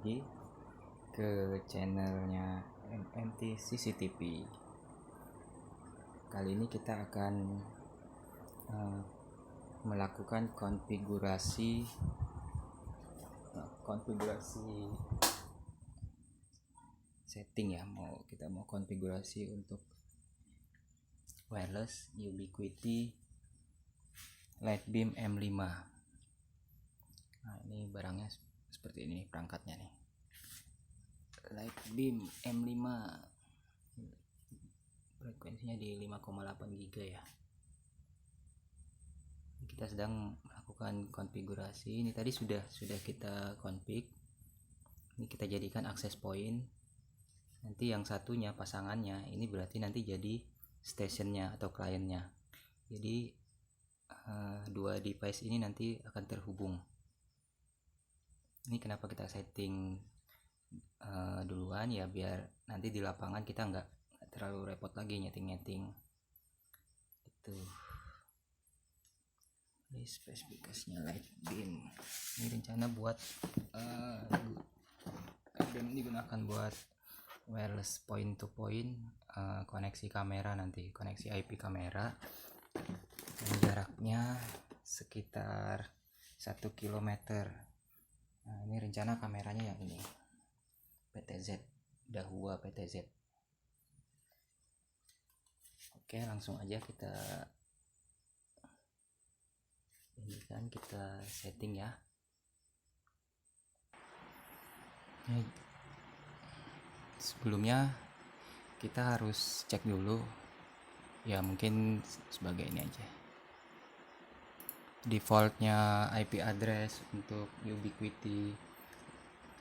lagi ke channelnya MMT CCTV. Kali ini kita akan melakukan konfigurasi setting ya. Kita mau konfigurasi untuk wireless Ubiquiti Lightbeam M5. Nah, ini barangnya seperti ini, perangkatnya nih. Lightbeam M5, frekuensinya di 5,8 GB ya. Kita sedang melakukan konfigurasi. Ini tadi sudah kita config. Ini kita jadikan access point. Nanti yang satunya pasangannya ini berarti nanti jadi stationnya atau kliennya. Jadi dua device ini nanti akan terhubung. Ini kenapa kita setting duluan ya, biar nanti di lapangan kita nggak terlalu repot lagi nyeting itu. Ini spesifikasinya Lightbeam. Ini rencana buat Lightbeam ini digunakan buat wireless point to point, koneksi kamera, nanti koneksi IP kamera. Dan jaraknya sekitar 1 km. Nah, ini rencana kameranya yang ini, PTZ, Dahua PTZ. Oke, langsung aja kita setting ya. Sebelumnya kita harus cek dulu ya, mungkin sebagai ini aja, defaultnya IP address untuk Ubiquiti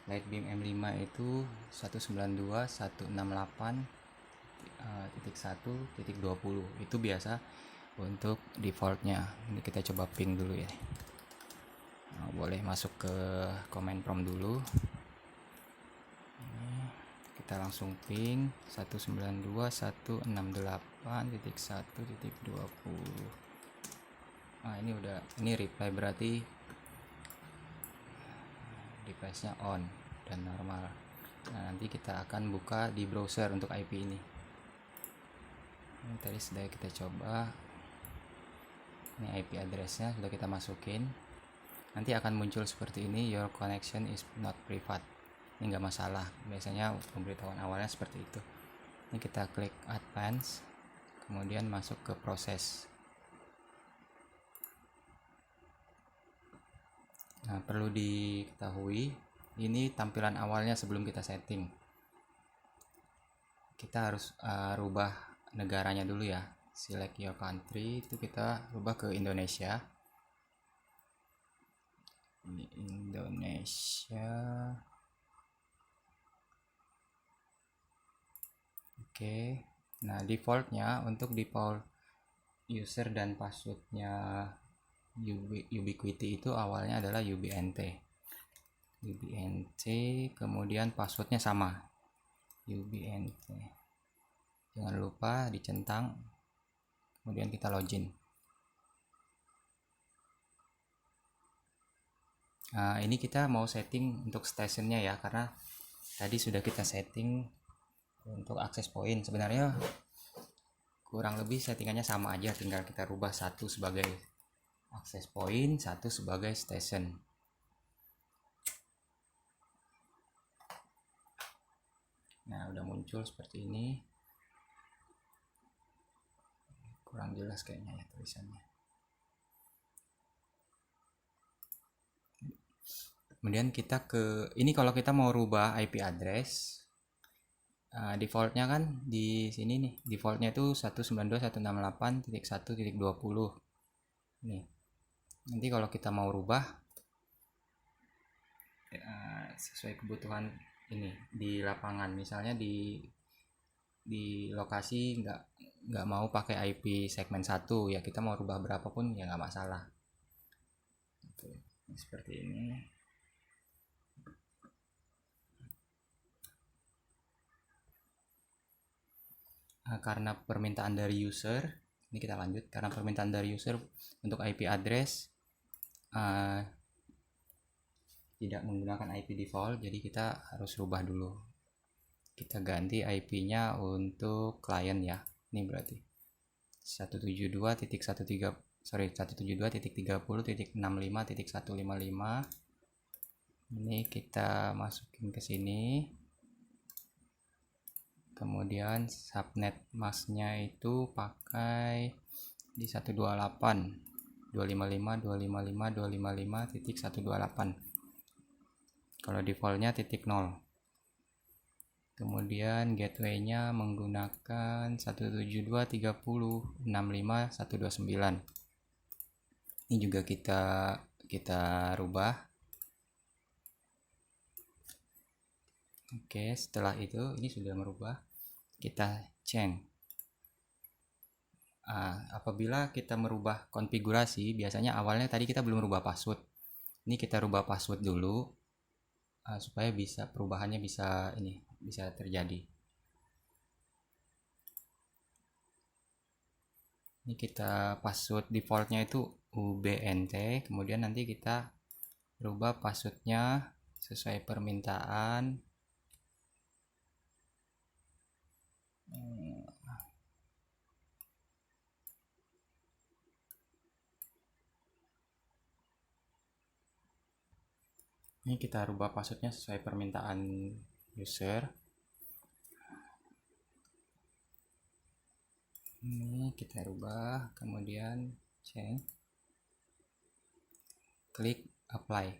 Lightbeam M5 itu 192.168.1.20. itu biasa untuk defaultnya. Ini kita coba ping dulu ya. Nah, boleh masuk ke command prompt dulu. Ini kita langsung ping 192.168.1.20. Nah, ini reply, berarti device-nya on dan normal. Nah, nanti kita akan buka di browser untuk IP ini. Ini tadi sudah kita coba. Ini IP address-nya sudah kita masukin. Nanti akan muncul seperti ini, your connection is not private. Ini enggak masalah, biasanya pemberitahuan awalnya seperti itu. Ini kita klik advance, kemudian masuk ke proses. Nah, perlu diketahui ini tampilan awalnya sebelum kita setting. Kita harus rubah negaranya dulu ya. Select your country, itu kita rubah ke Indonesia. Ini Indonesia. Oke. Nah, defaultnya untuk default user dan passwordnya Ubiquiti itu awalnya adalah UBNT, kemudian passwordnya sama, UBNT. Jangan lupa dicentang, kemudian kita login. Nah, ini kita mau setting untuk stationnya ya, karena tadi sudah kita setting untuk access point. Sebenarnya kurang lebih settingannya sama aja, tinggal kita rubah satu sebagai access point, satu sebagai station. Nah, udah muncul seperti ini. Kurang jelas kayaknya ya tulisannya. Kemudian kita ke ini, kalau kita mau rubah IP address, defaultnya kan di sini nih, defaultnya itu 192.168.1.20. nih. Nanti kalau kita mau rubah sesuai kebutuhan ini di lapangan, misalnya di lokasi nggak mau pakai IP segmen 1 ya, kita mau rubah berapapun ya nggak masalah. Seperti ini. Karena permintaan dari user, ini kita lanjut, karena permintaan dari user untuk IP address tidak menggunakan IP default, jadi kita harus rubah dulu. Kita ganti IP-nya untuk klien ya. Ini berarti 172.30.155.155. Ini kita masukin ke sini. Kemudian subnet masknya itu pakai di 128.255.255.255.128. Kalau defaultnya .0. Kemudian gateway-nya menggunakan 172.30.65.129. Ini juga kita rubah. Oke, setelah itu ini sudah merubah. Kita change. Apabila kita merubah konfigurasi, biasanya awalnya tadi kita belum rubah password. Ini kita rubah password dulu supaya perubahannya bisa terjadi. Ini kita password defaultnya itu ubnt, kemudian nanti kita rubah passwordnya sesuai permintaan. Ini kita rubah passwordnya sesuai permintaan user. Ini kita rubah, kemudian change, klik apply.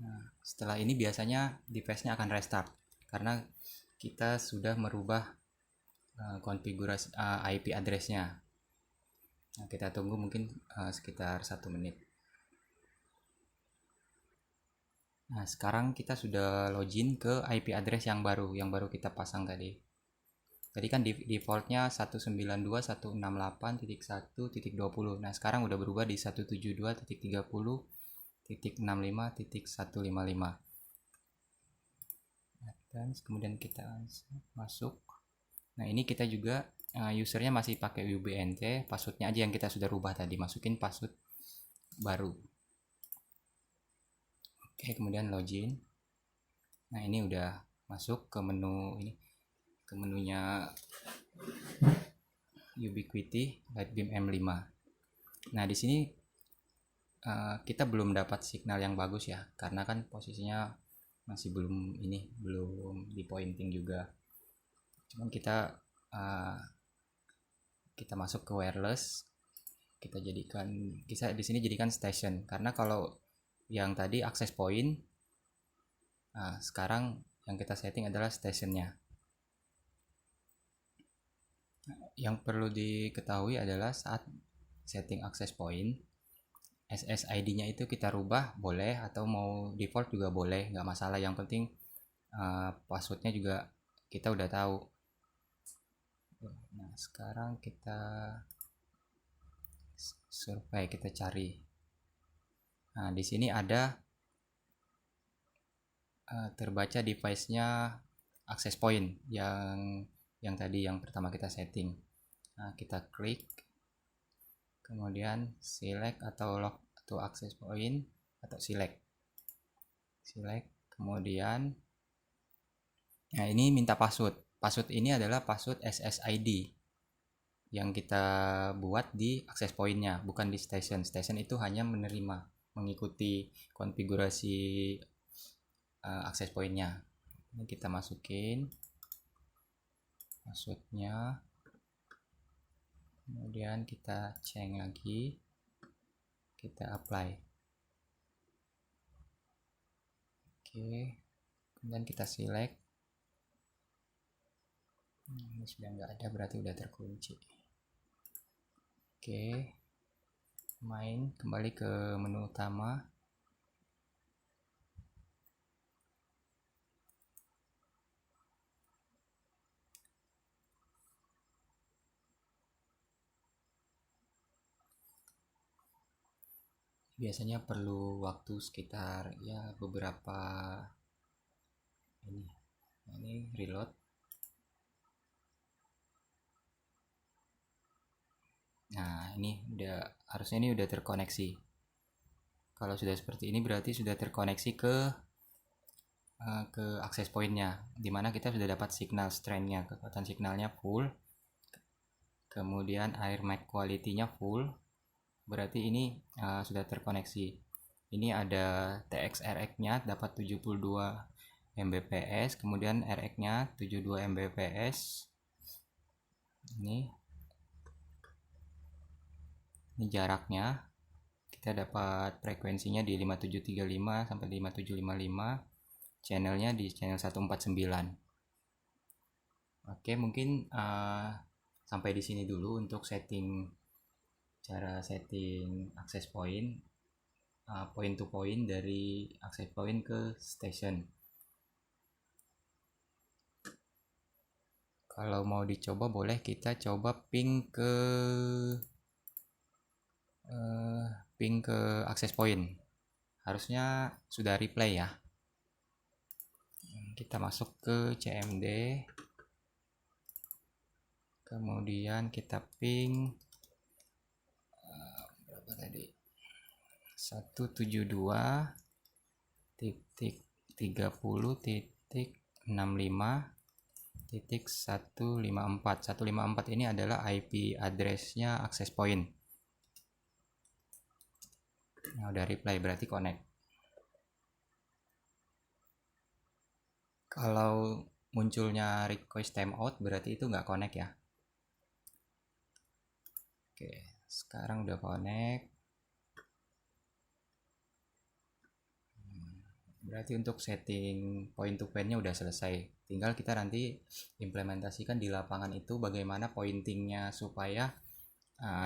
Nah, setelah ini biasanya device-nya akan restart karena kita sudah merubah konfigurasi IP address-nya. Nah, kita tunggu mungkin sekitar 1 menit. Nah, sekarang kita sudah login ke IP address yang baru kita pasang tadi. Tadi kan defaultnya 192.168.1.20. Nah, sekarang udah berubah di 172.30.65.155. Dan kemudian kita masuk. Nah, ini kita juga usernya masih pakai ubnt, passwordnya aja yang kita sudah rubah tadi, masukin password baru. Oke, kemudian login. Nah, ini udah masuk ke menu ini, ke menunya Ubiquiti Lightbeam M5. Nah, di sini kita belum dapat signal yang bagus ya, karena kan posisinya masih belum di pointing juga. Cuman kita masuk ke wireless, kita di sini jadikan station, karena kalau yang tadi access point, sekarang yang kita setting adalah stationnya. Yang perlu diketahui adalah saat setting access point, SSID-nya itu kita rubah boleh, atau mau default juga boleh, nggak masalah. Yang penting passwordnya juga kita udah tahu. Nah, sekarang kita survei, kita cari. Nah, di sini ada terbaca device-nya access point yang tadi yang pertama kita setting. Nah, kita klik, kemudian select atau lock atau access point, atau select, kemudian nah ini minta password. Password ini adalah password SSID yang kita buat di access point-nya, bukan di station. Station itu hanya mengikuti konfigurasi access point-nya. Ini kita masukin passwordnya, kemudian kita change lagi, kita apply. Oke, kemudian kita select. Ini sudah nggak ada, berarti udah terkunci. Oke, kembali ke menu utama. Biasanya perlu waktu sekitar ya beberapa ini reload. Nah, harusnya ini udah terkoneksi. Kalau sudah seperti ini berarti sudah terkoneksi ke access pointnya, dimana kita sudah dapat signal strength-nya, kekuatan signalnya full, kemudian air mic quality-nya full, berarti ini sudah terkoneksi. Ini ada TX RX-nya dapat 72 Mbps, kemudian RX-nya 72 Mbps. Ini jaraknya, kita dapat frekuensinya di 5735 sampai 5755, channelnya di channel 149. Oke, mungkin sampai di sini dulu untuk cara setting access point, point to point dari access point ke station. Kalau mau dicoba boleh kita coba ping ke access point. Harusnya sudah replay ya. Kita masuk ke CMD, kemudian kita ping berapa tadi, 172.30.65.154. 154 ini adalah IP address-nya access point. Nah, udah reply berarti connect. Kalau munculnya request timeout berarti itu nggak connect ya. Oke, sekarang udah connect. Berarti untuk setting point to point-nya udah selesai. Tinggal kita nanti implementasikan di lapangan itu bagaimana pointingnya supaya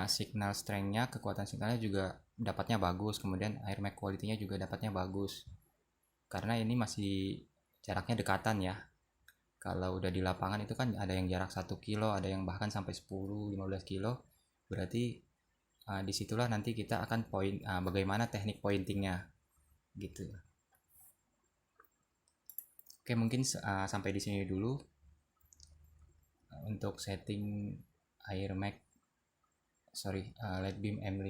signal strength-nya, kekuatan signalnya juga dapatnya bagus, kemudian air mic quality-nya juga dapatnya bagus. Karena ini masih jaraknya dekatan ya. Kalau udah di lapangan itu kan ada yang jarak 1 kilo, ada yang bahkan sampai 10-15 kilo. Berarti disitulah nanti kita akan bagaimana teknik pointingnya gitu. Oke, mungkin sampai di sini dulu untuk setting Lightbeam M5.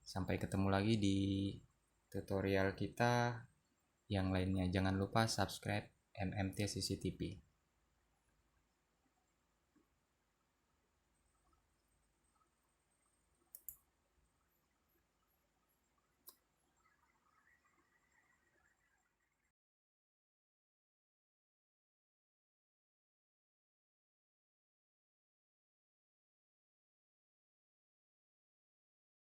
Sampai ketemu lagi di tutorial kita yang lainnya. Jangan lupa subscribe MMT CCTV.